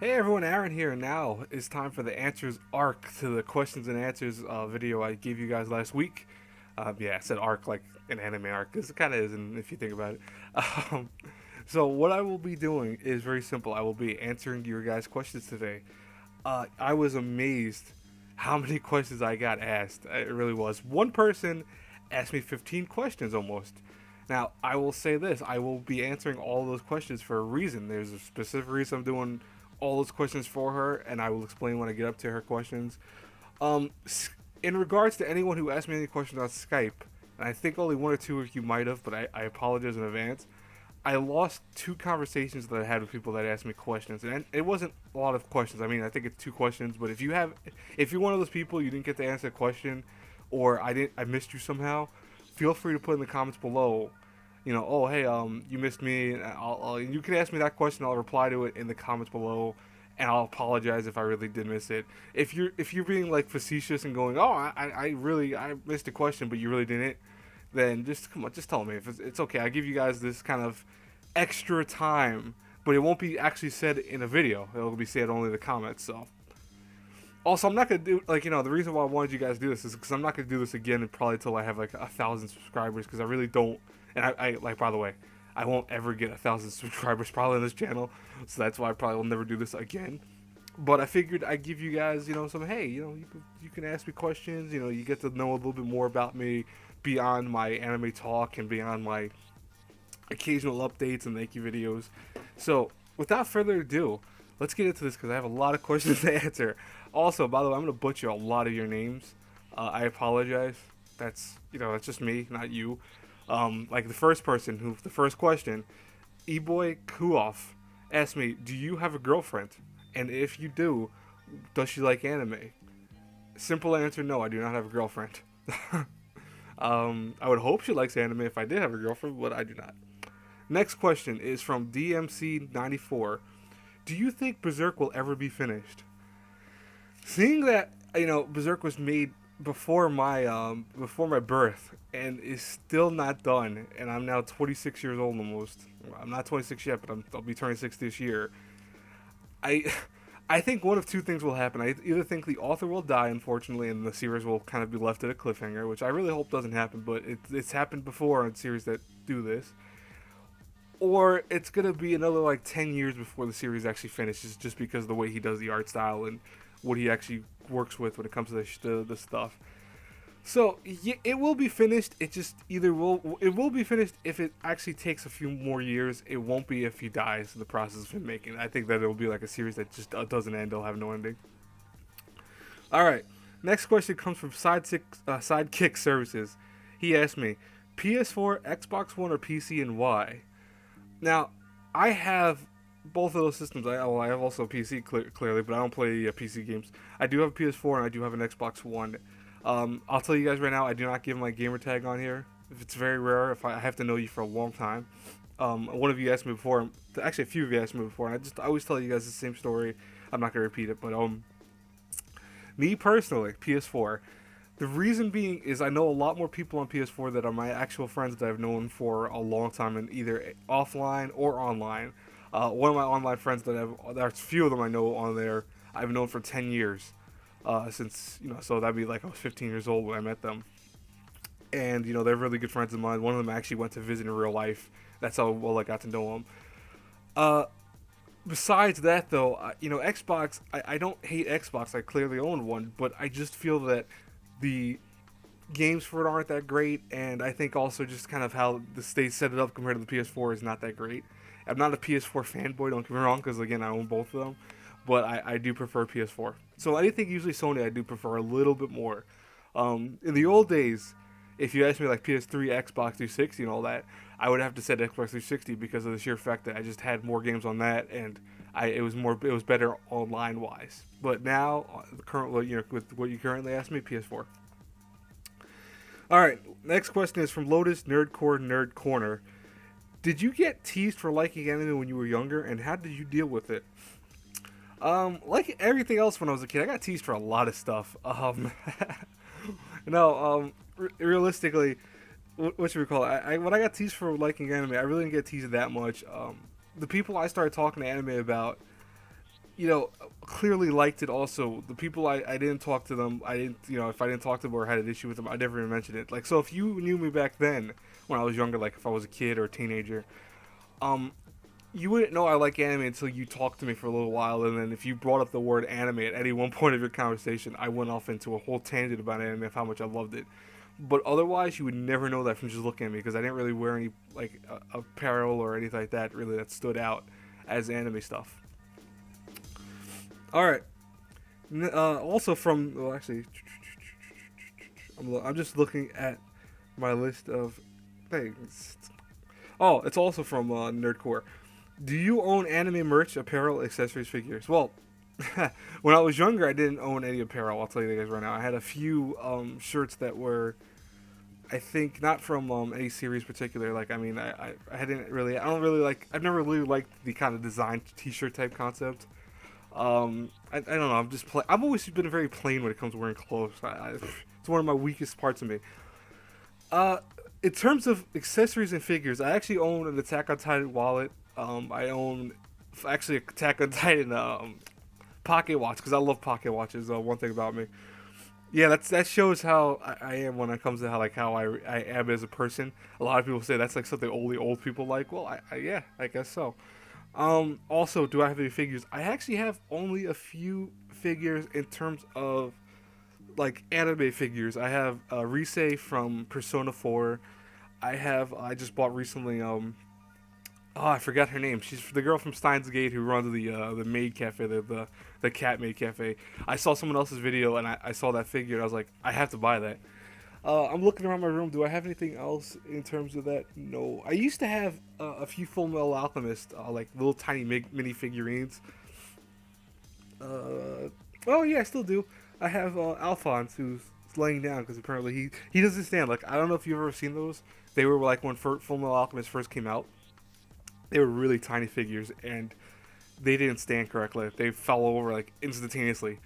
Hey everyone, Aaron here. Now it's time for the answers arc to the questions and answers video I gave you guys last week. Yeah, I said arc like an anime arc because it kind of is, and if you think about it. Um, so what I will be doing is very simple. I will be answering your guys' questions today. I was amazed how many questions I got asked. It really was. One person asked me 15 questions almost. Now, I will say this, I will be answering all those questions for a reason. There's a specific reason I'm doing all those questions for her, and I will explain when I get up to her questions. Um, in regards to anyone who asked me any questions on Skype, and I think only one or two of you might have, but I apologize in advance. I lost two conversations that I had with people that asked me questions, and it wasn't a lot of questions. I mean, I think it's two questions, but if you're one of those people you didn't get to answer a question, or I missed you somehow, feel free to put in the comments below. Oh hey, you missed me. You can ask me that question. I'll reply to it in the comments below, and I'll apologize if I really did miss it. If you're being like facetious and going, oh I missed a question, but you really didn't, then just come on, just tell me. If it's okay, I give you guys this kind of extra time, but it won't be actually said in a video. It'll be said only in the comments. So, also, I'm not gonna do the reason why I wanted you guys to do this is because I'm not gonna do this again and probably until I have like 1,000 subscribers because I really don't. And I like, by the way, I won't ever get 1,000 subscribers probably on this channel, so that's why I probably will never do this again. But I figured I'd give you guys, some, hey, you can ask me questions. You get to know a little bit more about me beyond my anime talk and beyond my occasional updates and thank you videos. So, without further ado, let's get into this because I have a lot of questions to answer. Also, by the way, I'm gonna butcher a lot of your names. I apologize. That's just me, not you. Like the first question, Eboy Kuoff asked me, "Do you have a girlfriend? And if you do, does she like anime?" Simple answer: no, I do not have a girlfriend. I would hope she likes anime if I did have a girlfriend, but I do not. Next question is from DMC94. Do you think Berserk will ever be finished? Seeing that Berserk was made before my birth and is still not done, and I'm now 26 years old almost. I'm not 26 yet, but I'll be turning 6 this year. I I think one of two things will happen. I either think the author will die, unfortunately, and the series will kind of be left at a cliffhanger, which I really hope doesn't happen, but it's happened before on series that do this. Or it's gonna be another like 10 years before the series actually finishes, just because of the way he does the art style and what he actually works with when it comes to the stuff. So yeah, it will be finished. It will be finished if it actually takes a few more years. It won't be if he dies in the process of him making it. I think that it will be like a series that just doesn't end. It'll have no ending. All right. Next question comes from Sidekick Services. He asked me, PS4, Xbox One, or PC, and why? Now, I have both of those systems. I have also a PC clearly, but I don't play PC games. I do have a PS4 and I do have an Xbox One. I'll tell you guys right now, I do not give my gamer tag on here. If it's very rare, if I have to know you for a long time. One of you asked me before, actually a few of you asked me before, and I always tell you guys the same story. I'm not gonna repeat it, but me personally, PS4. The reason being is I know a lot more people on PS4 that are my actual friends that I've known for a long time, and either offline or online. One of my online friends there's a few of them I know on there. I've known for 10 years. Since so that'd be like I was 15 years old when I met them, and they're really good friends of mine. One of them actually went to visit in real life. That's how well I got to know them. Uh, Besides that, though, Xbox. I don't hate Xbox. I clearly own one, but I just feel that the games for it aren't that great, and I think also just kind of how the state set it up compared to the PS4 is not that great. I'm not a PS4 fanboy, don't get me wrong, because again I own both of them, but I do prefer PS4. So anything usually Sony I do prefer a little bit more. In the old days, if you asked me like PS3, Xbox 360, and all that, I would have to say Xbox 360 because of the sheer fact that I just had more games on that, and it was better online wise. But now, the current with what you currently ask me, PS4. All right, next question is from Lotus Nerdcore Nerd Corner. Did you get teased for liking anime when you were younger, and how did you deal with it? Like everything else when I was a kid, I got teased for a lot of stuff. No, realistically, what should we call it? When I got teased for liking anime, I really didn't get teased that much. The people I started talking to anime about, clearly liked it. Also, the people I didn't talk to them. I didn't, if I didn't talk to them or had an issue with them, I never even mentioned it. Like, so if you knew me back then when I was younger, like if I was a kid or a teenager, um, you wouldn't know I like anime until you talked to me for a little while, and then if you brought up the word anime at any one point of your conversation, I went off into a whole tangent about anime of how much I loved it. But otherwise, you would never know that from just looking at me because I didn't really wear any like apparel or anything like that really that stood out as anime stuff. All right. Also from well, actually, I'm just looking at my list of things. Oh, it's also from Nerdcore. Do you own anime merch, apparel, accessories, figures? Well, when I was younger, I didn't own any apparel. I'll tell you guys right now. I had a few shirts that were, I think, not from any series particular. Like, I mean, I hadn't really, I don't really like, I've never really liked the kind of design T-shirt type concept. I don't know. I'm just I've always been very plain when it comes to wearing clothes. It's one of my weakest parts of me. Uh, in terms of accessories and figures, I actually own an Attack on Titan wallet. I own actually Attack on Titan pocket watch because I love pocket watches. One thing about me. Yeah, that shows how I am when it comes to how I am as a person. A lot of people say that's like something only old people like. Well, yeah, I guess so. Also, do I have any figures? I actually have only a few figures in terms of like anime figures. I have Rise from Persona 4. I just bought recently oh, I forgot her name. She's the girl from Steins Gate who runs the maid cafe, the cat maid cafe. I saw someone else's video and I saw that figure and I was like, I have to buy that. I'm looking around my room. Do I have anything else in terms of that? No. I used to have a few Full Metal Alchemist, like little tiny mini figurines. Oh yeah, I still do. I have Alphonse who's laying down because apparently he doesn't stand. Like I don't know if you've ever seen those. They were like when Full Metal Alchemist first came out. They were really tiny figures and they didn't stand correctly. They fell over like instantaneously.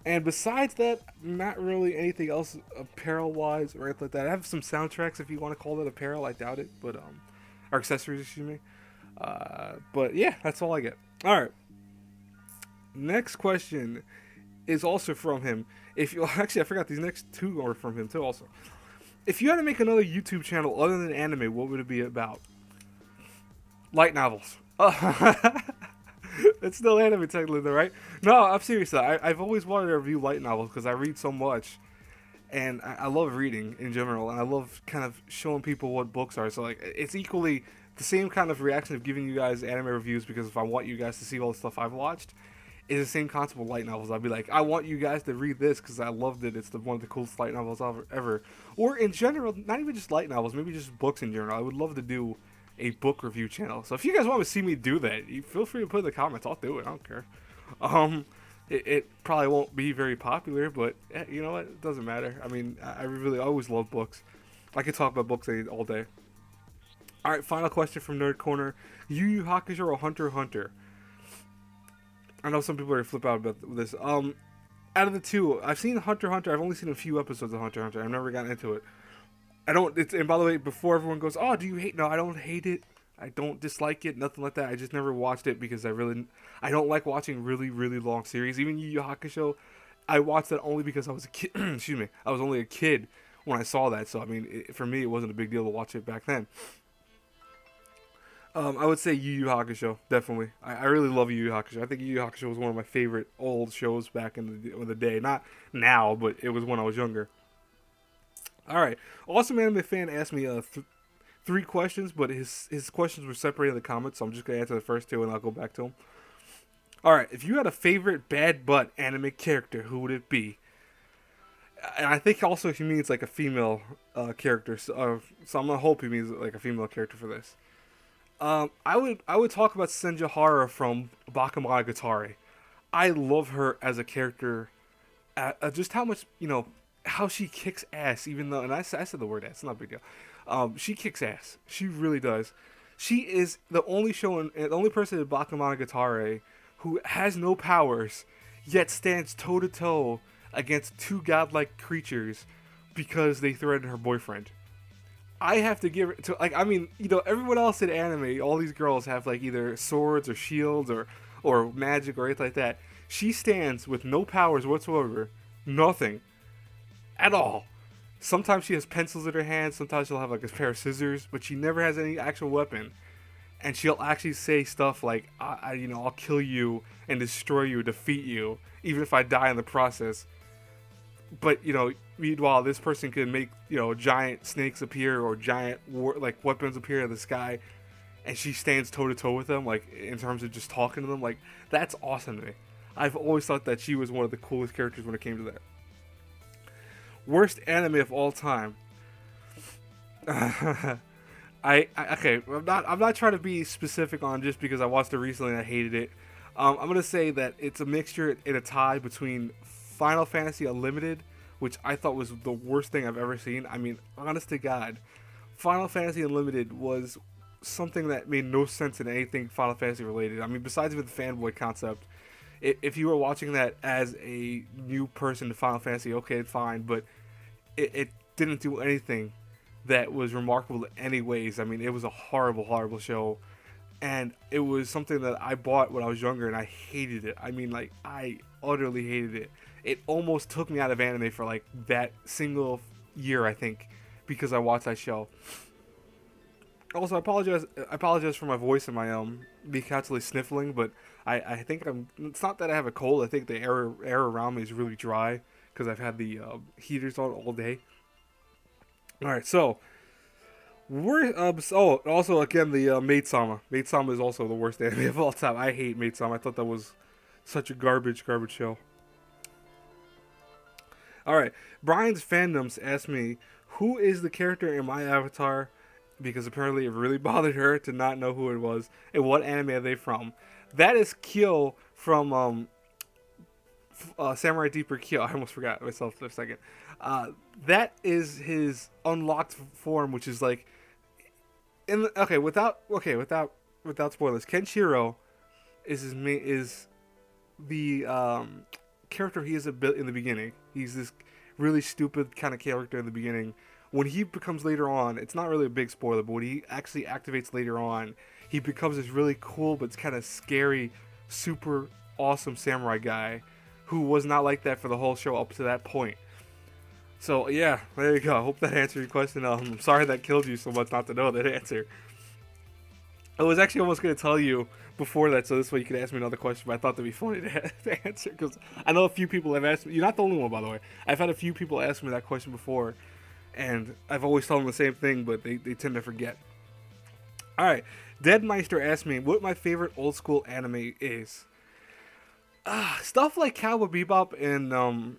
And besides that, not really anything else apparel wise or anything like that. I have some soundtracks if you want to call that apparel. I doubt it, but or accessories, excuse me. But yeah, that's all I get. All right. Next question is also from him. If you actually, I forgot these next two are from him too. Also, if you had to make another YouTube channel other than anime, what would it be about? Light novels. It's still anime technically, though, right? No, I'm serious. I've always wanted to review light novels because I read so much, and I love reading in general, and I love kind of showing people what books are. So like, it's equally the same kind of reaction of giving you guys anime reviews because if I want you guys to see all the stuff I've watched, it's the same concept with light novels. I'll be like, I want you guys to read this because I loved it. It's one of the coolest light novels ever. Or in general, not even just light novels, maybe just books in general. I would love to do a book review channel. So if you guys want to see me do that, you feel free to put in the comments. I'll do it. I don't care. It probably won't be very popular, but you know what? It doesn't matter. I mean, I really always love books. I could talk about books all day. All right, final question from Nerd Corner: Yu Yu Hakusho or Hunter x Hunter? I know some people are flip out about this. Out of the two, I've seen Hunter x Hunter. I've only seen a few episodes of Hunter x Hunter. I've never gotten into it. I don't. And by the way, before everyone goes, "Oh, do you hate?" No, I don't hate it. I don't dislike it. Nothing like that. I just never watched it because I don't like watching really long series. Even Yu Yu Hakusho, I watched that only because I was a kid. Excuse me. I was only a kid when I saw that. So I mean, for me, it wasn't a big deal to watch it back then. I would say Yu Yu Hakusho, definitely. I really love Yu Yu Hakusho. I think Yu Yu Hakusho was one of my favorite old shows back in the day. Not now, but it was when I was younger. All right. Awesome Anime Fan asked me three questions, but his questions were separated in the comments, so I'm just going to answer the first two, and I'll go back to them. All right. If you had a favorite bad butt anime character, who would it be? And I think also he means like a female character, so I'm going to hope he means like a female character for this. I would talk about Senjohara from Bakemonogatari. I love her as a character. Just how much how she kicks ass. Even though, and I said the word ass, it's not a big deal. She kicks ass. She really does. She is the only the only person in Bakemonogatari who has no powers, yet stands toe to toe against two godlike creatures because they threatened her boyfriend. I have to give it to everyone else in anime. All these girls have like either swords or shields or or magic or anything like that. She stands with no powers whatsoever, nothing at all. Sometimes she has pencils in her hands. Sometimes she'll have like a pair of scissors, but she never has any actual weapon. And she'll actually say stuff like, I'll kill you and destroy you, defeat you, even if I die in the process." But meanwhile, this person can make giant snakes appear or giant weapons appear in the sky, and she stands toe to toe with them, like in terms of just talking to them. Like, that's awesome to me. I've always thought that she was one of the coolest characters when it came to that. Worst anime of all time. Okay. I'm not trying to be specific on just because I watched it recently and I hated it. I'm gonna say that it's a mixture in a tie between Final Fantasy Unlimited, which I thought was the worst thing I've ever seen. I mean, honest to God, Final Fantasy Unlimited was something that made no sense in anything Final Fantasy related. I mean, besides with the fanboy concept, if you were watching that as a new person to Final Fantasy, okay, fine, but it didn't do anything that was remarkable in any ways. I mean, it was a horrible, horrible show, and it was something that I bought when I was younger, and I hated it. I mean, like, I utterly hated it. It almost took me out of anime for like that single year, I think, because I watched that show. Also, I apologize for my voice and my me constantly sniffling, but I think it's not that I have a cold. I think the air around me is really dry because I've had the heaters on all day. All right, so we're also again the Maid Sama. Maid Sama is also the worst anime of all time. I hate Maid Sama. I thought that was such a garbage show. All right, Brian's Fandoms asked me, who is the character in my avatar, because apparently it really bothered her to not know who it was, and what anime are they from. That is Kyo from Samurai Deeper Kyo. I almost forgot myself for a second. That is his unlocked form, which is like without spoilers. Kenshiro is the character he is in the beginning. He's this really stupid kind of character in the beginning. When he becomes later on, it's not really a big spoiler, but when he actually activates later on, he becomes this really cool but kind of scary, super awesome samurai guy who was not like that for the whole show up to that point. So yeah, there you go. I hope that answered your question. I'm sorry that killed you so much not to know that answer. I was actually almost going to tell you before that, so this way you could ask me another question, but I thought that'd be funny to answer, because I know a few people have asked me. You're not the only one, by the way. I've had a few people ask me that question before, and I've always told them the same thing, but they tend to forget. Alright, Deadmeister asked me what my favorite old school anime is. Stuff like Cowboy Bebop and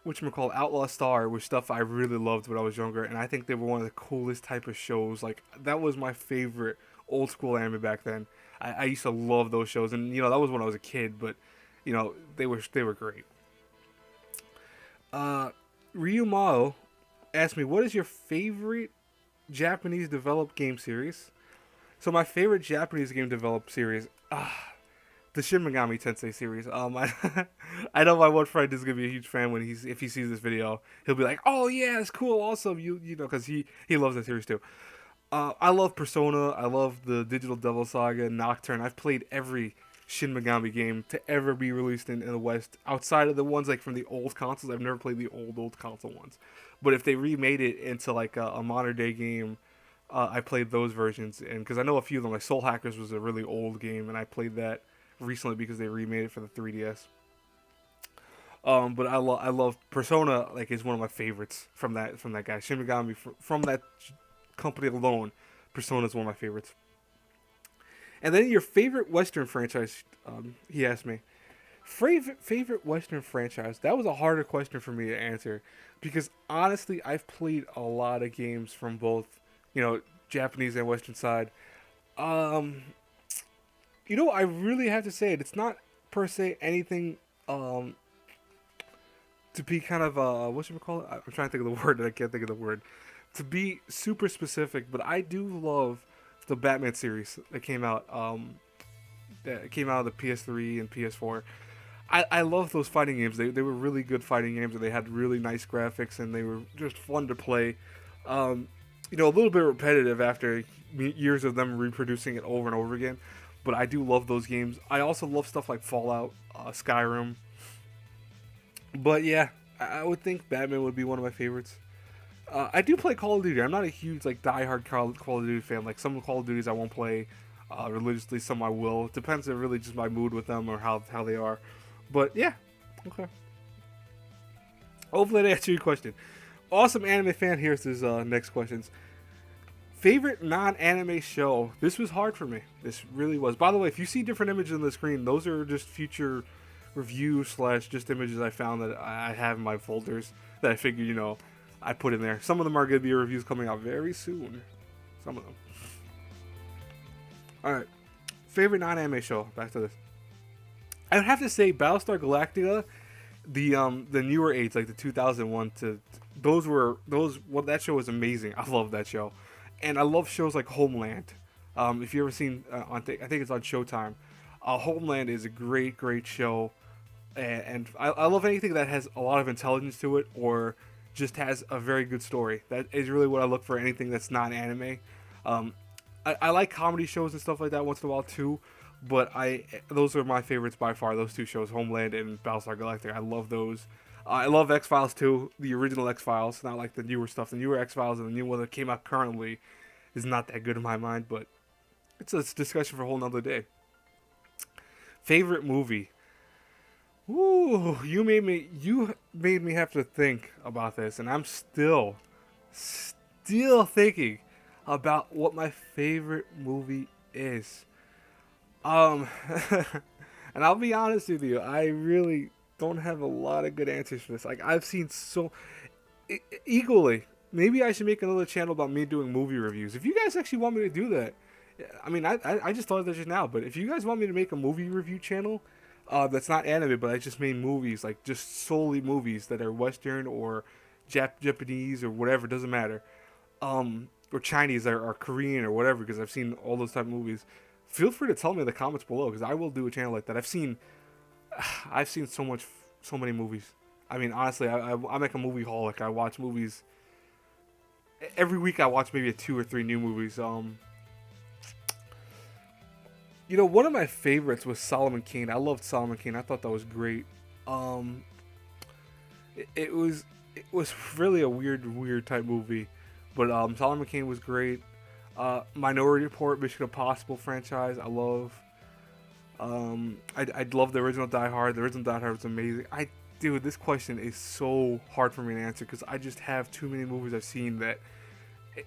whatchamacallit, Outlaw Star was stuff I really loved when I was younger, and I think they were one of the coolest type of shows. Like, that was my favorite old school anime back then. I used to love those shows, and that was when I was a kid, but they were great. Ryu Mao asked me, what is your favorite Japanese developed game series? So my favorite Japanese game developed series, the Shin Megami Tensei series. I know my one friend is gonna be a huge fan if he sees this video. He'll be like, "Oh yeah, it's cool, awesome." Because he loves that series too. I love Persona. I love the Digital Devil Saga, Nocturne. I've played every Shin Megami game to ever be released in the West, outside of the ones like from the old consoles. I've never played the old console ones, but if they remade it into like a modern day game, I played those versions. And because I know a few of them, like Soul Hackers was a really old game, and I played that recently because they remade it for the 3DS. But I love Persona. Like, is one of my favorites from that guy. Shin Megami from that company alone. Persona is one of my favorites. And then your favorite Western franchise, he asked me. Favorite Western franchise? That was a harder question for me to answer, because honestly, I've played a lot of games from both, Japanese and Western side. I really have to say it. It's not per se anything to be kind of whatchamacallit? I'm trying to think of the word and I can't think of the word. To be super specific, but I do love the Batman series that came out. That came out of the PS3 and PS4. I love those fighting games. They were really good fighting games, and they had really nice graphics, and they were just fun to play. A little bit repetitive after years of them reproducing it over and over again. but I do love those games. I also love stuff like Fallout, Skyrim. But yeah, I would think Batman would be one of my favorites. I do play Call of Duty. I'm not a huge like diehard Call of Duty fan. Like some Call of Duties I won't play religiously, some I will. It depends on really just my mood with them or how they are. But yeah, okay. Hopefully that answered your question. Awesome anime fan. Here's his next questions. Favorite non-anime show? This was hard for me. This really was. By the way, if you see different images on the screen, those are just future reviews slash just images I found that I have in my folders that I figured, I put in there. Some of them are going to be reviews coming out very soon. Some of them. Alright. Favorite non-anime show? Back to this. I would have to say Battlestar Galactica, the newer eights, like the 2001 to that show was amazing. I love that show. And I love shows like Homeland. If you ever seen I think it's on Showtime. Homeland is a great show, and I love anything that has a lot of intelligence to it or just has a very good story. That is really what I look for. Anything that's not anime. I like comedy shows and stuff like that once in a while too, but those are my favorites by far. Those two shows, Homeland and Battlestar Galactica. I love those. I love X-Files too, the original X-Files, not like the newer stuff. The newer X-Files and the new one that came out currently is not that good in my mind, but it's a discussion for a whole nother day. Favorite movie? Ooh, you made me have to think about this, and I'm still thinking about what my favorite movie is. And I'll be honest with you, I really don't have a lot of good answers for this. Like, I've seen equally. Maybe I should make another channel about me doing movie reviews. If you guys actually want me to do that, I mean, I just thought of that just now. But if you guys want me to make a movie review channel, that's not anime, but I just made movies, like just solely movies that are Western or Japanese or whatever, doesn't matter, or Chinese or Korean or whatever, because I've seen all those type of movies. Feel free to tell me in the comments below, because I will do a channel like that. I've seen so many movies. I mean, honestly, I'm like a movie holic. I watch movies every week. I watch maybe 2 or 3 new movies. One of my favorites was Solomon Kane. I loved Solomon Kane. I thought that was great. It was really a weird type movie, but Solomon Kane was great. Minority Report, Mission Impossible franchise, I love. I love the original Die Hard. The original Die Hard was amazing. Dude, this question is so hard for me to answer because I just have too many movies I've seen that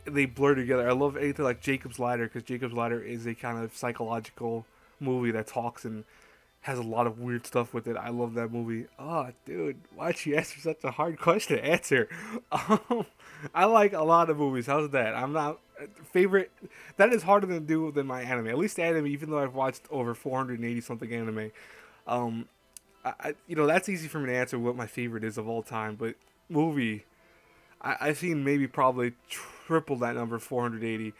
they blur together. I love anything like Jacob's Ladder, because Jacob's Ladder is a kind of psychological movie that talks and has a lot of weird stuff with it. I love that movie. Oh, dude, why'd you ask such a hard question to answer? I like a lot of movies. How's that? I'm not favorite. That is harder to do than my anime. At least anime, even though I've watched over 480 something anime. That's easy for me to answer what my favorite is of all time. But movie, I've seen maybe probably triple that number, 480.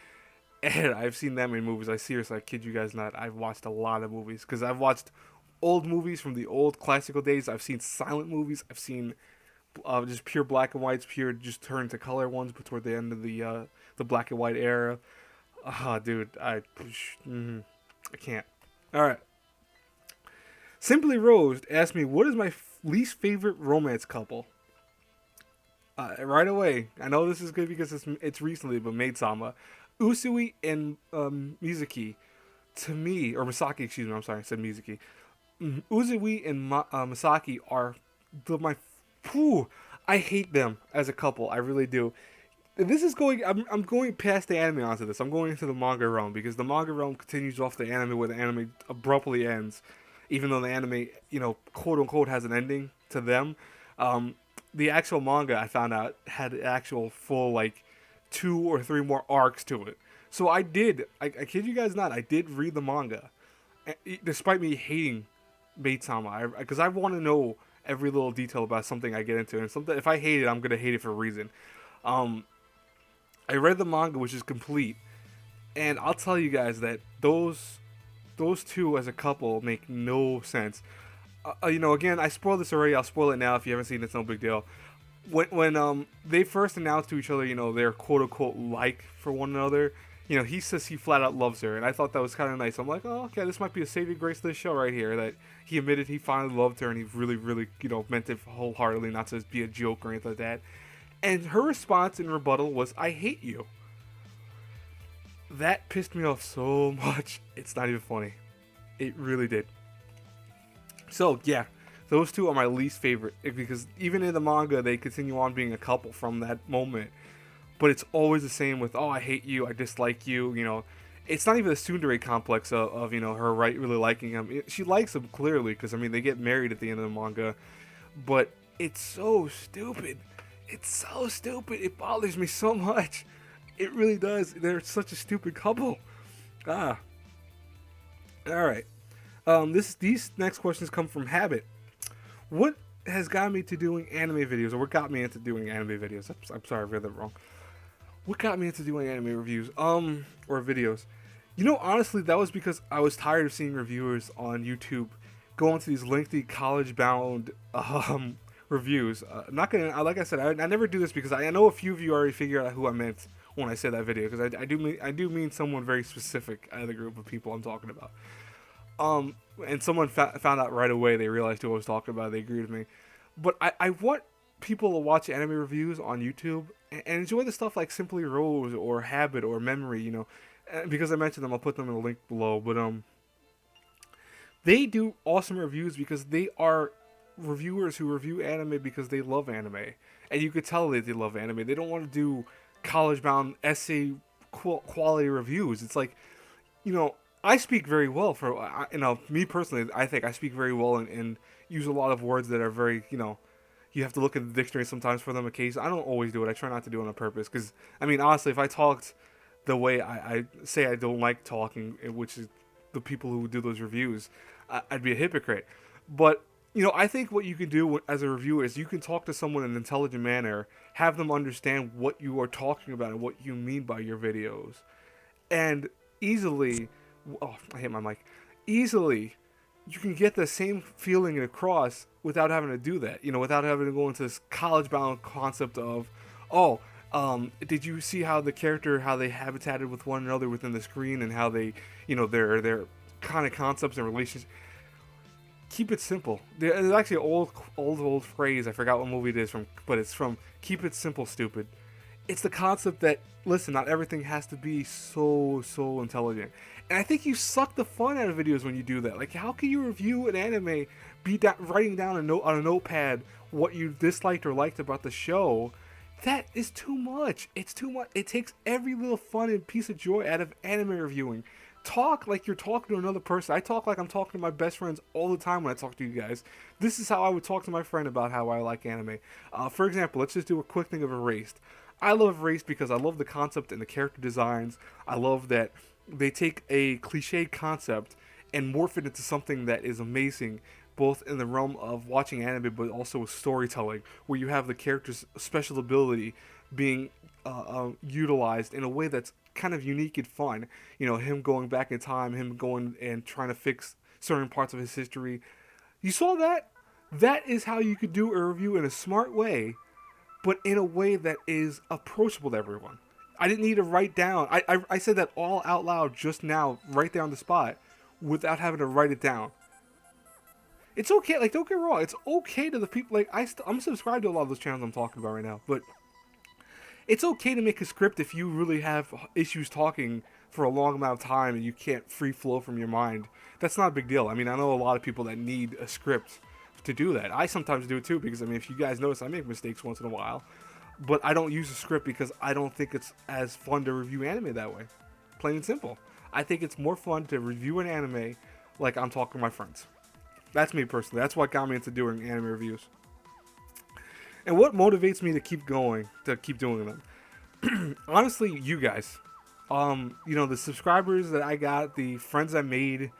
And I've seen that many movies. I kid you guys not. I've watched a lot of movies because I've watched old movies from the old classical days. I've seen silent movies. I've seen just pure black and whites, pure just turned to color ones, but toward the end of the black and white era. Dude, I can't. All right. Simply Rose asked me, what is my least favorite romance couple? Right away. I know this is good because it's recently, but Maid-sama. Usui and Mizuki, to me, or Misaki, excuse me, I'm sorry, I said Mizuki. Usui and Misaki are I hate them as a couple, I really do. This is I'm going past the anime onto this. I'm going into the manga realm, because the manga realm continues off the anime where the anime abruptly ends, even though the anime, quote unquote, has an ending to them. The actual manga, I found out, had actual full, 2 or 3 more arcs to it. So I kid you guys not, I did read the manga, despite me hating Maid-sama, because I want to know every little detail about something I get into, and something, if I hate it, I'm gonna hate it for a reason. I read the manga, which is complete, and I'll tell you guys that those two as a couple make no sense. Again, I spoiled this already. I'll spoil it now. If you haven't seen it, it's no big deal. When they first announced to each other, they're quote unquote like for one another, he says he flat out loves her, and I thought that was kind of nice. I'm like, oh, okay, this might be a saving grace to the show right here, that he admitted he finally loved her and he really, really, meant it wholeheartedly, not to be a joke or anything like that. And her response in rebuttal was, "I hate you." That pissed me off so much. It's not even funny. It really did. So, yeah, those two are my least favorite, because even in the manga, they continue on being a couple from that moment. But it's always the same with, "Oh, I hate you, I dislike you." It's not even the tsundere complex of her really liking him. She likes him, clearly, because, they get married at the end of the manga. But it's so stupid. It's so stupid. It bothers me so much. It really does. They're such a stupid couple. All right. These next questions come from Habit. What has got me to doing anime videos, or what got me into doing anime videos? I'm sorry, I read that wrong. What got me into doing anime reviews? Or videos? Honestly, that was because I was tired of seeing reviewers on YouTube go into these lengthy college-bound reviews. Not gonna, like I said, I never do this because I know a few of you already figured out who I meant when I said that video, because I do mean someone very specific out of the group of people I'm talking about. And someone found out right away. They realized who I was talking about. They agreed with me. But I want people to watch anime reviews on YouTube and enjoy the stuff like Simply Rose or Habit or Memory, because I mentioned them, I'll put them in the link below. But they do awesome reviews because they are reviewers who review anime because they love anime, and you could tell that they love anime. They don't want to do college-bound essay quality reviews. It's like, I speak very well for, me personally, I think I speak very well and use a lot of words that are very, you have to look at the dictionary sometimes for them occasionally. I don't always do it. I try not to do it on purpose because, honestly, if I talked the way I say I don't like talking, which is the people who do those reviews, I'd be a hypocrite. But, I think what you can do as a reviewer is you can talk to someone in an intelligent manner, have them understand what you are talking about and what you mean by your videos. And easily, oh, I hit my mic. Easily, you can get the same feeling across without having to do that. Without having to go into this college-bound concept of, did you see how the character, how they habitated with one another within the screen, and how they, their kind of concepts and relationships. Keep it simple. There's actually an old phrase. I forgot what movie it is from, but it's from Keep It Simple, Stupid. It's the concept that, listen, not everything has to be so intelligent. And I think you suck the fun out of videos when you do that. Like, how can you review an anime, writing down on a notepad what you disliked or liked about the show? That is too much. It's too much. It takes every little fun and piece of joy out of anime reviewing. Talk like you're talking to another person. I talk like I'm talking to my best friends all the time when I talk to you guys. This is how I would talk to my friend about how I like anime. For example, let's just do a quick thing of Erased. I love Erased because I love the concept and the character designs. I love that they take a cliched concept and morph it into something that is amazing, both in the realm of watching anime but also with storytelling, where you have the character's special ability being utilized in a way that's kind of unique and fun. Him going back in time, him going and trying to fix certain parts of his history. You saw that? That is how you could do a review in a smart way, but in a way that is approachable to everyone. I didn't need to write down. I said that all out loud just now, right there on the spot, without having to write it down. It's okay. Like, don't get me wrong. It's okay to the people. Like, I'm subscribed to a lot of those channels I'm talking about right now, but it's okay to make a script if you really have issues talking for a long amount of time and you can't free flow from your mind. That's not a big deal. I know a lot of people that need a script to do that. I sometimes do it too because, if you guys notice, I make mistakes once in a while. But I don't use a script because I don't think it's as fun to review anime that way. Plain and simple. I think it's more fun to review an anime like I'm talking to my friends. That's me personally. That's what got me into doing anime reviews. And what motivates me to keep going, to keep doing them? Honestly, you guys. The subscribers that I got, the friends I made,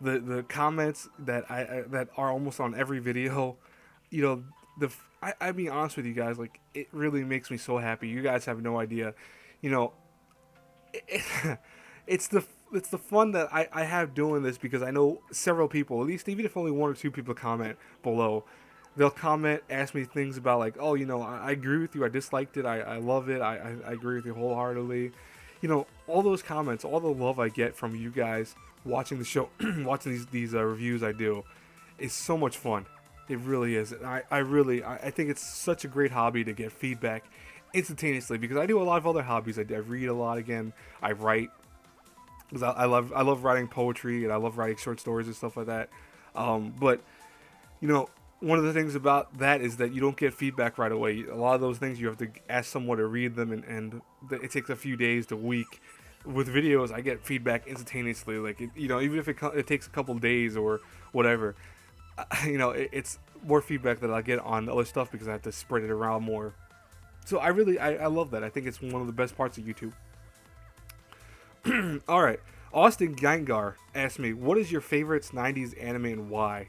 the comments that that are almost on every video. I be honest with you guys, like, it really makes me so happy. You guys have no idea. It's the fun that I have doing this because I know several people, at least even if only one or two people comment below, they'll comment, ask me things about like, oh, I agree with you, I disliked it, I love it, I agree with you wholeheartedly. all those comments, all the love I get from you guys watching the show, watching these reviews I do, is so much fun. It really is. I think it's such a great hobby to get feedback instantaneously, because I do a lot of other hobbies. I read a lot again. I write, because I love writing poetry, and I love writing short stories and stuff like that. But one of the things about that is that you don't get feedback right away. A lot of those things you have to ask someone to read them, and it takes a few days to a week. With videos, I get feedback instantaneously. Like even if it takes a couple days or whatever, it's more feedback that I get on other stuff because I have to spread it around more. So I love that. I think it's one of the best parts of YouTube. All right, Austin Gengar asked me, "What is your favorite '90s anime and why?"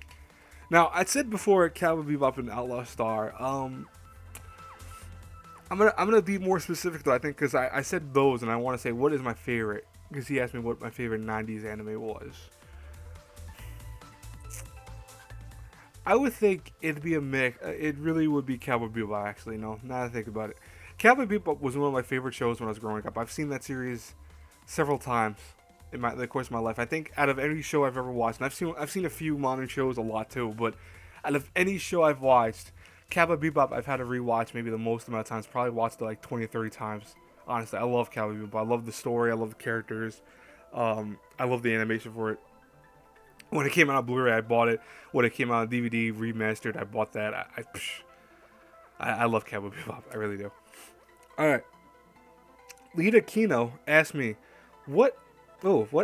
Now, I said before Cowboy Bebop and Outlaw Star. I'm gonna be more specific though. I think because I said those, and I want to say what is my favorite, because he asked me what my favorite '90s anime was. I would think it'd be a mix. It really would be Cowboy Bebop. Actually, no. Now that I think about it, Cowboy Bebop was one of my favorite shows when I was growing up. I've seen that series several times in the course of my life. I think out of any show I've ever watched, and I've seen a few modern shows a lot too, but out of any show I've watched, Cowboy Bebop I've had to rewatch maybe the most amount of times. Probably watched it like 20 or 30 times. Honestly, I love Cowboy Bebop. I love the story. I love the characters. I love the animation for it. When it came out on Blu-ray, I bought it. When it came out on DVD remastered, I bought that. I love Cowboy Bebop. I really do. All right. Lita Kino asked me, what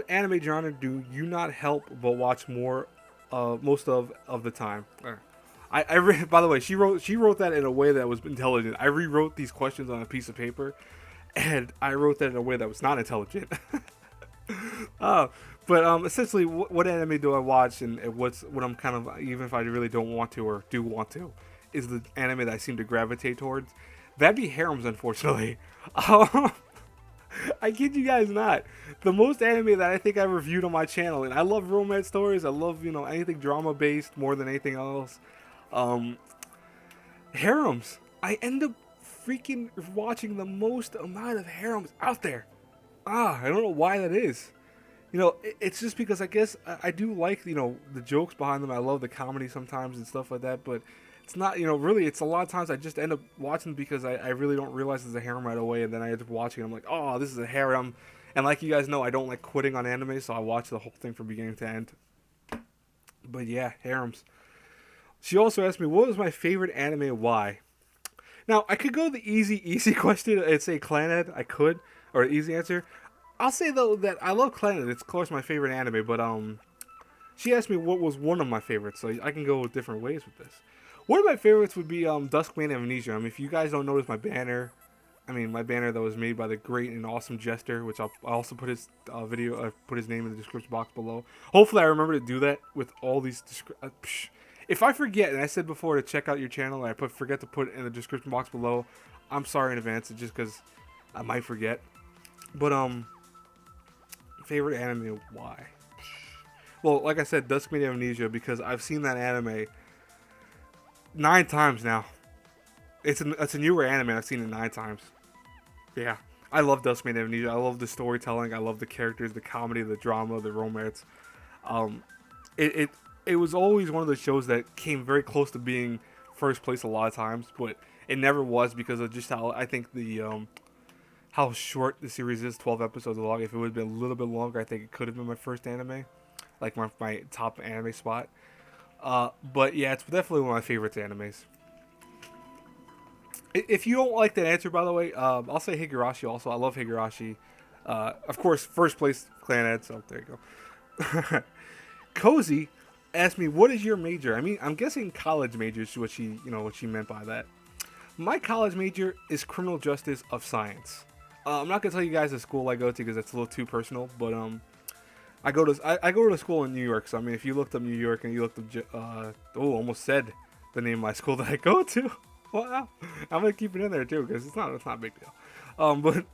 anime genre do you not help but watch most of the time? By the way, she wrote that in a way that was intelligent. I rewrote these questions on a piece of paper, and I wrote that in a way that was not intelligent. But essentially, what anime do I watch, and what I'm kind of, even if I really don't want to or do want to, is the anime that I seem to gravitate towards. That'd be harems, unfortunately. I kid you guys not. The most anime that I think I reviewed on my channel, and I love romance stories. I love anything drama based more than anything else. Harems. I end up freaking watching the most amount of harems out there. I don't know why that is. It's just because I guess I do like, the jokes behind them. I love the comedy sometimes and stuff like that, but it's not, really, it's a lot of times I just end up watching because I really don't realize it's a harem right away, and then I end up watching it. I'm like, oh, this is a harem. And like you guys know, I don't like quitting on anime, so I watch the whole thing from beginning to end. But yeah, harems. She also asked me, what was my favorite anime and why? Now, I could go the easy question and say Clannad. I could, or easy answer. I'll say though that I love Clannad. It's of course my favorite anime, but she asked me what was one of my favorites, so I can go with different ways with this. One of my favorites would be Duskman Amnesia. If you guys don't notice my banner, my banner that was made by the great and awesome Jester, which I'll also put his put his name in the description box below. Hopefully I remember to do that with all these if I forget, and I said before to check out your channel, and I forget to put it in the description box below, I'm sorry in advance, just because I might forget. But favorite anime, why? Well, like I said, Duskman Amnesia, because I've seen that anime 9 times now. It's a newer anime. I've seen it 9 times. Yeah, I love Duskman Amnesia. I love the storytelling. I love the characters, the comedy, the drama, the romance. It was always one of those shows that came very close to being first place a lot of times, but it never was because of just how I think how short the series is, 12 episodes long. If it would have been a little bit longer, I think it could have been my first anime, like my top anime spot. But yeah, it's definitely one of my favorite animes. If you don't like that answer, by the way, I'll say Higurashi also. I love Higurashi. Of course, first place Clannad, so there you go. Cozy asked me, what is your major? I'm guessing college major is what she meant by that. My college major is criminal justice of science. I'm not gonna tell you guys the school I go to because it's a little too personal, but I go to school in New York. So if you looked up New York and you looked up almost said the name of my school that I go to. Wow, I'm gonna keep it in there too because it's not a big deal. But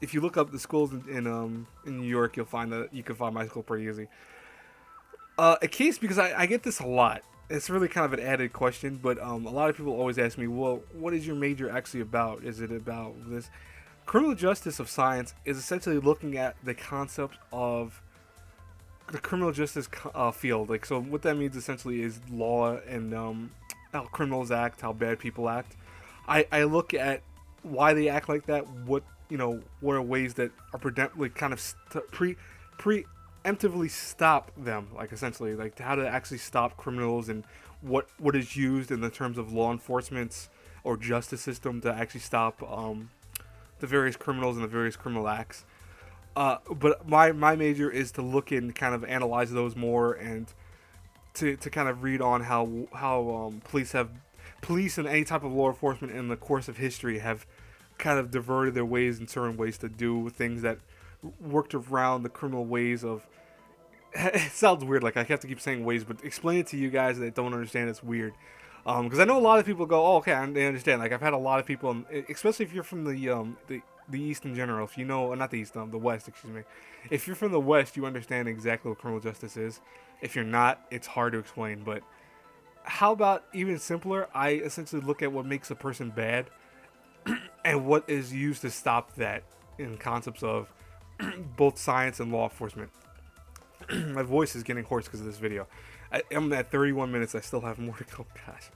if you look up the schools in New York, you'll find that you can find my school pretty easy. A case because I get this a lot. It's really kind of an added question, but a lot of people always ask me, well, what is your major actually about? Is it about this? criminal justice of science is essentially looking at the concept of the criminal justice field. Like, so what that means essentially is law and how criminals act, how bad people act. I look at why they act like that. What are ways that are kind of preemptively stop them. Like, essentially, like how to actually stop criminals, and what is used in the terms of law enforcement's or justice system to actually stop the various criminals and the various criminal acts. But my major is to look and kind of analyze those more, and to kind of read on how police and any type of law enforcement in the course of history have kind of diverted their ways in certain ways to do things that worked around the criminal ways of. It sounds weird, like I have to keep saying ways, but explain it to you guys that don't understand. It's weird. Because I know a lot of people go, oh, okay, I understand. Like, I've had a lot of people, especially if you're from the East in general. If you know, not the East, the West, excuse me. If you're from the West, you understand exactly what criminal justice is. If you're not, it's hard to explain. But how about even simpler? I essentially look at what makes a person bad and what is used to stop that in concepts of both science and law enforcement. My voice is getting hoarse because of this video. I'm at 31 minutes. I still have more to go. Gosh.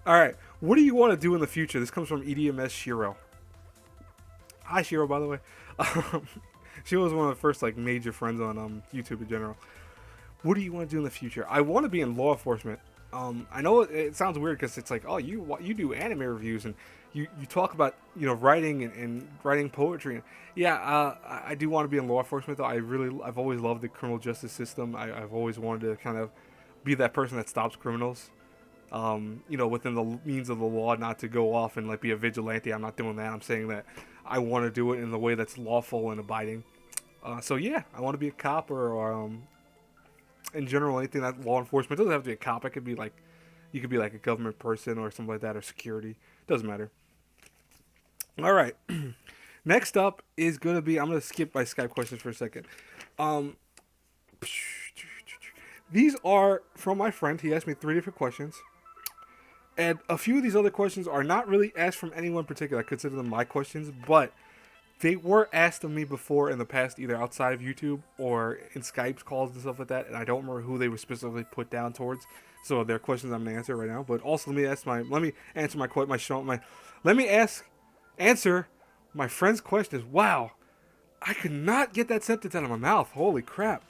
All right. What do you want to do in the future? This comes from EDMS Shiro. Hi, Shiro, by the way. She was one of the first major friends on YouTube in general. What do you want to do in the future? I want to be in law enforcement. I know it sounds weird because it's like, oh, you do anime reviews and you talk about writing and writing poetry. Yeah, I do want to be in law enforcement though. I've always loved the criminal justice system. I've always wanted to kind of be that person that stops criminals. Within the means of the law, not to go off and be a vigilante. I'm not doing that. I'm saying that I want to do it in the way that's lawful and abiding. So yeah, I want to be a cop or in general anything that law enforcement. It doesn't have to be a cop. It could be you could be a government person or something like that, or security. Doesn't matter. All right. Next up is gonna be. I'm gonna skip my Skype questions for a second. These are from my friend. He asked me 3 different questions. And a few of these other questions are not really asked from anyone in particular. I consider them my questions, but they were asked of me before in the past, either outside of YouTube or in Skype calls and stuff like that. And I don't remember who they were specifically put down towards. So they're questions I'm gonna answer right now. But also answer my friend's questions. Wow, I could not get that sentence out of my mouth. Holy crap!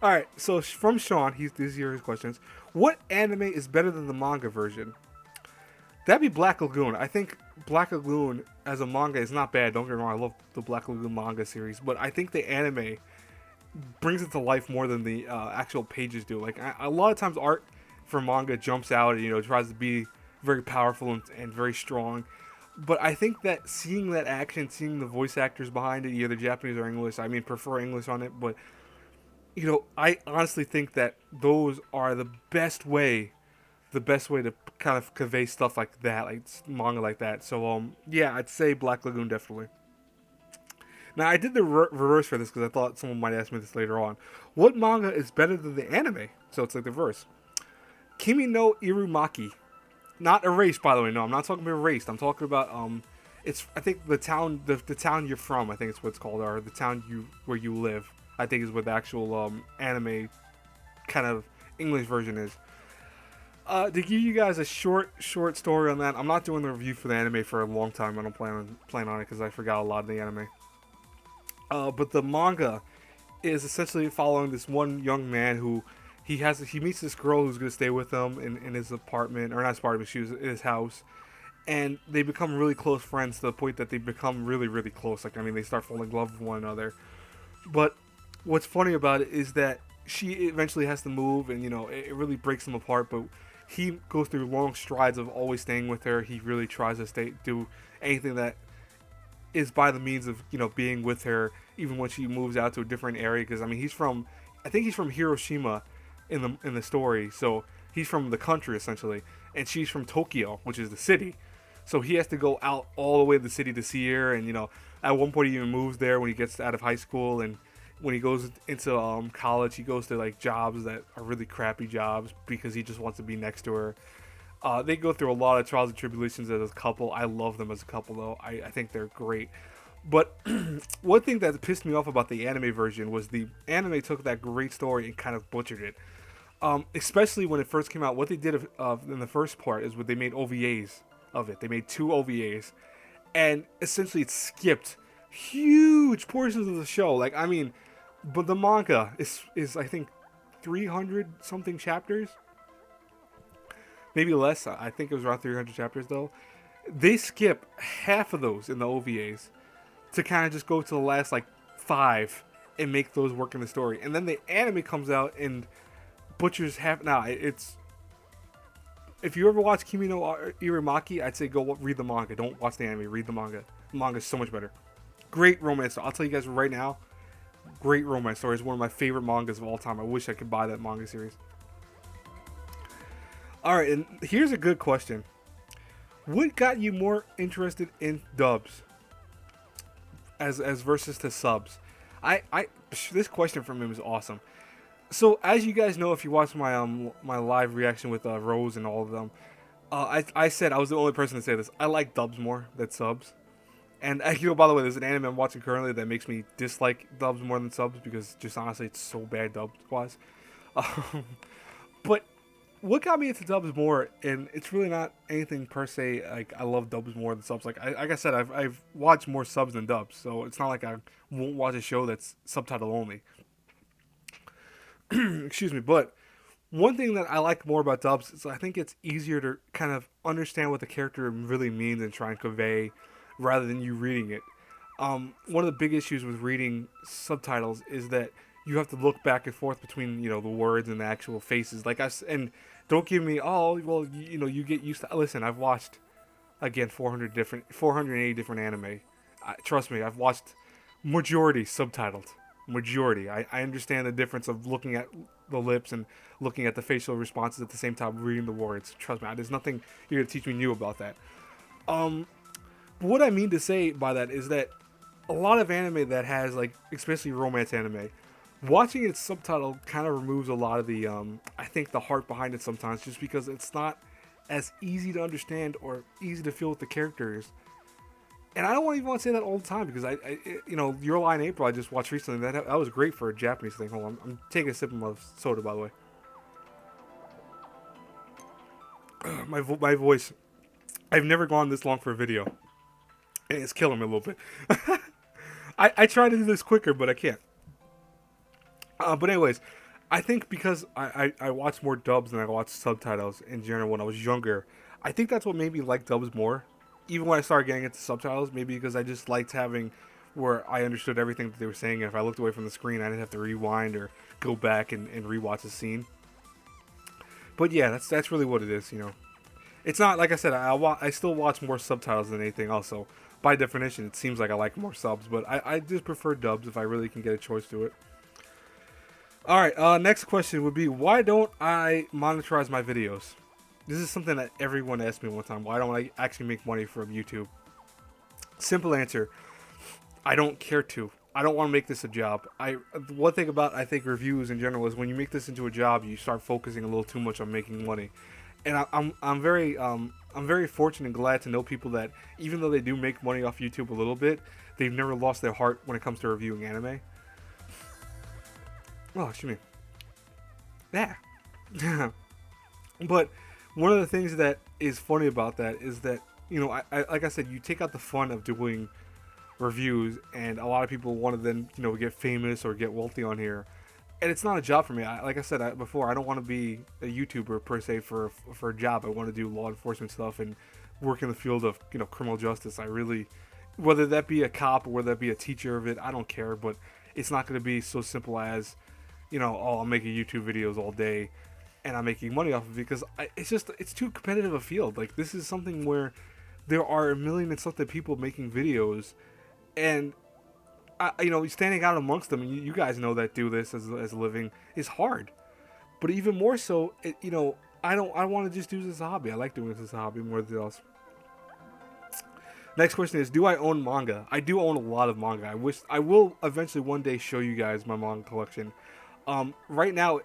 All right, so from Sean, these are his questions. What anime is better than the manga version? That'd be Black Lagoon. I think Black Lagoon as a manga is not bad. Don't get me wrong, I love the Black Lagoon manga series, but I think the anime brings it to life more than the actual pages do. A lot of times art for manga jumps out and tries to be very powerful and very strong. But I think that seeing that action, seeing the voice actors behind it, either Japanese or English, I mean, prefer English on it, but I honestly think that those are the best way to kind of convey stuff like that, like manga like that. So, yeah, I'd say Black Lagoon definitely. Now, I did the reverse for this because I thought someone might ask me this later on. What manga is better than the anime? So it's like the verse. Kimi no Irumaki. Not erased, by the way. No, I'm not talking about erased. I'm talking about, I think the town you're from, I think it's what it's called, or the town where you live, I think is what the actual anime kind of English version is. To give you guys a short story on that, I'm not doing the review for the anime for a long time. I don't plan on it because I forgot a lot of the anime. But the manga is essentially following this one young man who he meets this girl who's going to stay with him in his apartment, or not his apartment, she was in his house. And they become really close friends to the point that they become really, really close. They start falling in love with one another. But what's funny about it is that she eventually has to move, and it really breaks them apart. But he goes through long strides of always staying with her. He really tries to do anything that is by the means of being with her, even when she moves out to a different area. Because I think he's from Hiroshima in the story, so he's from the country essentially, and she's from Tokyo, which is the city. So he has to go out all the way to the city to see her, and at one point he even moves there when he gets out of high school, and when he goes into college, he goes to jobs that are really crappy jobs because he just wants to be next to her. They go through a lot of trials and tribulations as a couple. I love them as a couple, though. I think they're great. But one thing that pissed me off about the anime version was the anime took that great story and kind of butchered it. Especially when it first came out, what they did in the first part is what they made OVAs of it. They made two OVAs, and essentially it skipped huge portions of the show. Like, I mean, but the manga is I think 300 something chapters, maybe less. I think it was around 300 chapters though. They skip half of those in the OVAs to kind of just go to the last like five and make those work in the story. And then the anime comes out and butchers half. Now it's, if you ever watch Kimi no Irimaki, I'd say go read the manga. Don't watch the anime. Read the manga. The manga is so much better. Great romance story. I'll tell you guys right now. Great romance story. It's one of my favorite mangas of all time. I wish I could buy that manga series. All right, and here's a good question. What got you more interested in dubs as versus to subs? This question from him is awesome. So as you guys know, if you watched my my live reaction with Rose and all of them, I said I was the only person to say this. I like dubs more than subs. And by the way, there's an anime I'm watching currently that makes me dislike dubs more than subs because just honestly, it's so bad dubs wise. But what got me into dubs more, and it's really not anything per se. Like I love dubs more than subs. Like I said, I've watched more subs than dubs, so it's not like I won't watch a show that's subtitle only. Excuse me, but one thing that I like more about dubs is I think it's easier to kind of understand what the character really means and try and convey rather than you reading it. One of the big issues with reading subtitles is that you have to look back and forth between the words and the actual faces. And don't give me you get used to. Listen, I've watched again 480 different anime. Trust me, I've watched majority subtitled. Majority. I understand the difference of looking at the lips and looking at the facial responses at the same time reading the words. Trust me, there's nothing you're gonna teach me new about that. But what I mean to say by that is that a lot of anime that has especially romance anime, watching it subtitled kind of removes a lot of the I think the heart behind it sometimes, just because it's not as easy to understand or easy to feel with the characters. And I don't even want to say that all the time because Your Lie in April I just watched recently. That was great for a Japanese thing. Hold on, I'm taking a sip of my soda, by the way. My voice. I've never gone this long for a video, and it's killing me a little bit. I try to do this quicker, but I can't. But anyways, I think because I watch more dubs than I watch subtitles in general when I was younger, I think that's what made me like dubs more. Even when I started getting into subtitles, maybe because I just liked having where I understood everything that they were saying, and if I looked away from the screen, I didn't have to rewind or go back and rewatch the scene. But yeah, that's really what it is, It's not, like I said, I still watch more subtitles than anything else, so by definition, it seems like I like more subs, but I just prefer dubs if I really can get a choice to it. Alright, next question would be, why don't I monetize my videos? This is something that everyone asked me one time. Why don't I actually make money from YouTube? Simple answer. I don't care to. I don't want to make this a job. One thing about, I think, reviews in general is when you make this into a job, you start focusing a little too much on making money. And I'm very fortunate and glad to know people that even though they do make money off YouTube a little bit, they've never lost their heart when it comes to reviewing anime. Oh, excuse me. Yeah. But one of the things that is funny about that is that, I like I said, you take out the fun of doing reviews, and a lot of people want to then, get famous or get wealthy on here. And it's not a job for me. Like I said before, I don't want to be a YouTuber per se for a job. I want to do law enforcement stuff and work in the field of, criminal justice. Whether that be a cop or whether that be a teacher of it, I don't care. But it's not going to be so simple as, I'm making YouTube videos all day and I'm making money off of it, because it's too competitive a field. Like, this is something where there are a million and something people making videos, and standing out amongst them, and you guys know that do this as a living is hard. But even more so, I want to just do this as a hobby. I like doing this as a hobby more than else. Next question is, do I own manga? I do own a lot of manga. I will eventually one day show you guys my manga collection. Right now,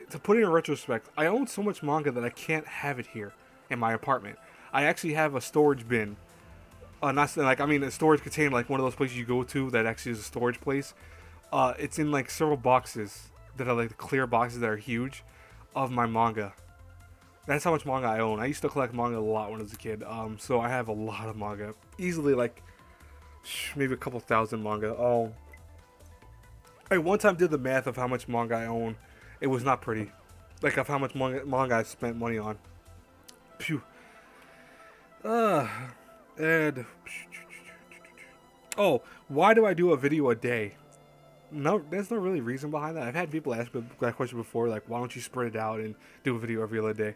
to put it in retrospect, I own so much manga that I can't have it here in my apartment. I actually have a storage bin. Not like I mean a storage container, like one of those places you go to that actually is a storage place. It's in like several boxes that are like the clear boxes that are huge of my manga. That's how much manga I own. I used to collect manga a lot when I was a kid. So I have a lot of manga, easily like maybe a couple thousand manga. Oh, I one time did the math of how much manga I own. It was not pretty, like of how much manga I spent money on. Phew. And oh, why do I do a video a day? No, there's no really reason behind that. I've had people ask me that question before, like, why don't you spread it out and do a video every other day?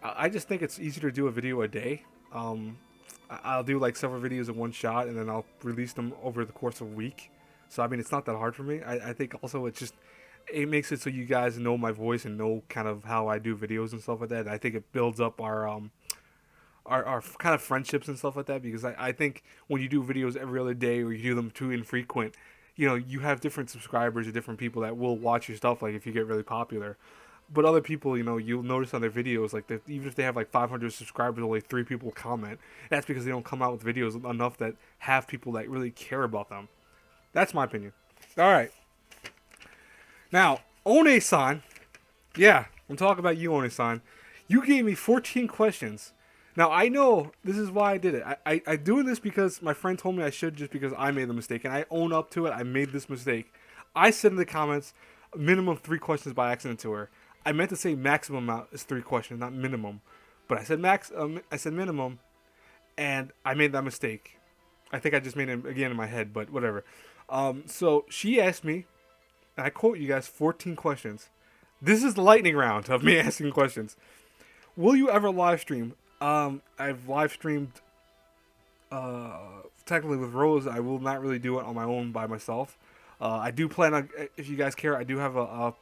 I just think it's easier to do a video a day. I'll do like several videos in one shot, and then I'll release them over the course of a week. So I mean, it's not that hard for me. I think also it makes it so you guys know my voice and know kind of how I do videos and stuff like that. I think it builds up our kind of friendships and stuff like that, because I think when you do videos every other day or you do them too infrequent, you know, you have different subscribers or different people that will watch your stuff, like if you get really popular. But other people, you know, you'll notice on their videos, like even if they have like 500 subscribers, only 3 people comment. That's because they don't come out with videos enough that have people that really care about them. That's my opinion. All right. Now, One-san, yeah, I'm talking about you, One-san. You gave me 14 questions. Now, I know this is why I did it. I doing this because my friend told me I should, just because I made the mistake. And I own up to it. I made this mistake. I said in the comments, minimum 3 questions by accident to her. I meant to say maximum amount is 3 questions, not minimum. But I said I said minimum, and I made that mistake. I think I just made it again in my head, but whatever. So she asked me, and I quote you guys, 14 questions. This is the lightning round of me asking questions. Will you ever live stream? I've live streamed technically with Rose. I will not really do it on my own by myself. I do plan on, if you guys care, I do have a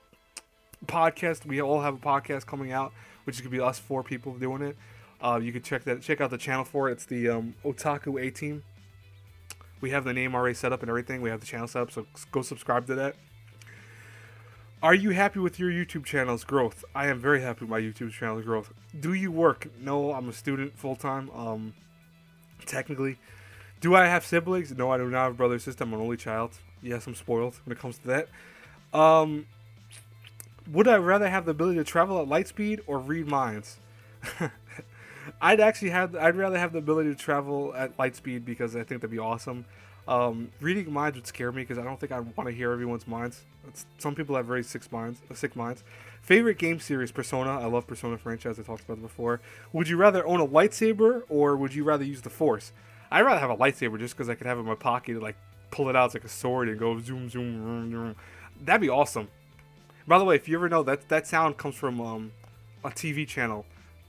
podcast. We all have a podcast coming out, which is gonna be us 4 people doing it. You can check out the channel for it. It's the Otaku A Team. We have the name already set up and everything. We have the channel set up, so go subscribe to that. Are you happy with your YouTube channel's growth? I am very happy with my YouTube channel's growth. Do you work? No, I'm a student full-time, technically. Do I have siblings? No, I do not have a brother or sister. I'm an only child. Yes, I'm spoiled when it comes to that. Would I rather have the ability to travel at light speed or read minds? I'd rather have the ability to travel at light speed, because I think that'd be awesome. Reading minds would scare me, because I don't think I want to hear everyone's minds. Some people have very sick minds. Favorite game series? Persona. I love Persona franchise. I talked about it before. Would you rather own a lightsaber, or would you rather use the Force? I'd rather have a lightsaber, just because I could have it in my pocket and like pull it out as like a sword and go zoom zoom zoom zoom. That'd be awesome. By the way, if you ever know, that sound comes from a TV channel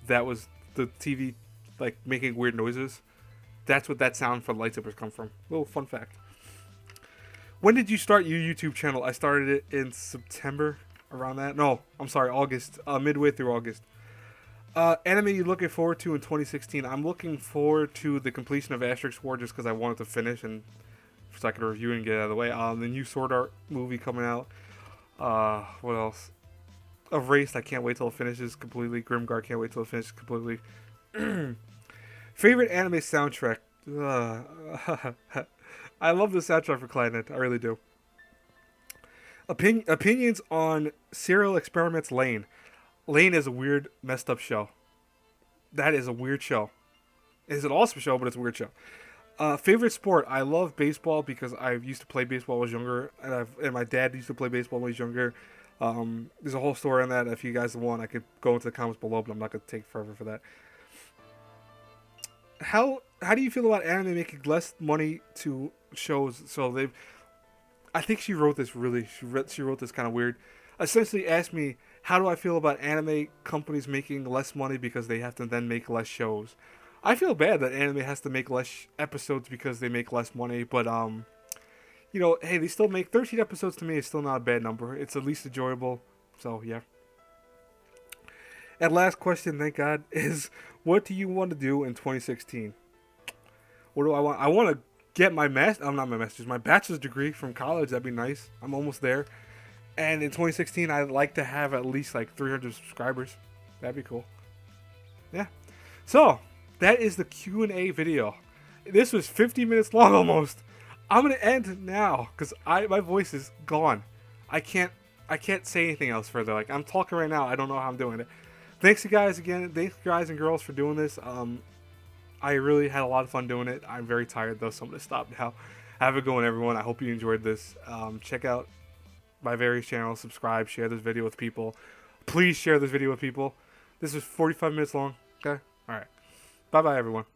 that was the TV like making weird noises. That's what that sound from lightsabers come from. Little fun fact. When did you start your YouTube channel? I started it in September, around that. No, I'm sorry, August. Midway through August. Anime you looking forward to in 2016? I'm looking forward to the completion of Asterix War, just because I wanted to finish and so I could review and get it out of the way. The new Sword Art movie coming out. What else? Erased, I can't wait till it finishes completely. Grimgar, can't wait till it finishes completely. Favorite anime soundtrack? I love the soundtrack for Clannad. I really do. Opinions on Serial Experiments Lane. Lane is a weird, messed up show. That is a weird show. It's an awesome show, but it's a weird show. Favorite sport? I love baseball, because I used to play baseball when I was younger, and my dad used to play baseball when he was younger. There's a whole story on that. If you guys want, I could go into the comments below, but I'm not going to take forever for that. How do you feel about anime making less money to shows? So I think she wrote this she wrote this kind of weird. Essentially asked me, how do I feel about anime companies making less money because they have to then make less shows? I feel bad that anime has to make less episodes because they make less money, but you know, hey, they still make 13 episodes. To me, it's still not a bad number. It's at least enjoyable. So yeah. And last question, thank God, is what do you want to do in 2016? What do I want? I want to get my my bachelor's degree from college. That'd be nice. I'm almost there. And in 2016, I'd like to have at least like 300 subscribers. That'd be cool. Yeah. So that is the Q&A video. This was 50 minutes long almost. I'm gonna end now because my voice is gone. I can't say anything else further. Like, I'm talking right now. I don't know how I'm doing it. Thanks you guys again. Thanks guys and girls for doing this. I really had a lot of fun doing it. I'm very tired though, so I'm gonna stop now. Have a good one, everyone. I hope you enjoyed this. Check out my various channels. Subscribe. Share this video with people. Please share this video with people. This was 45 minutes long. Okay. All right. Bye bye, everyone.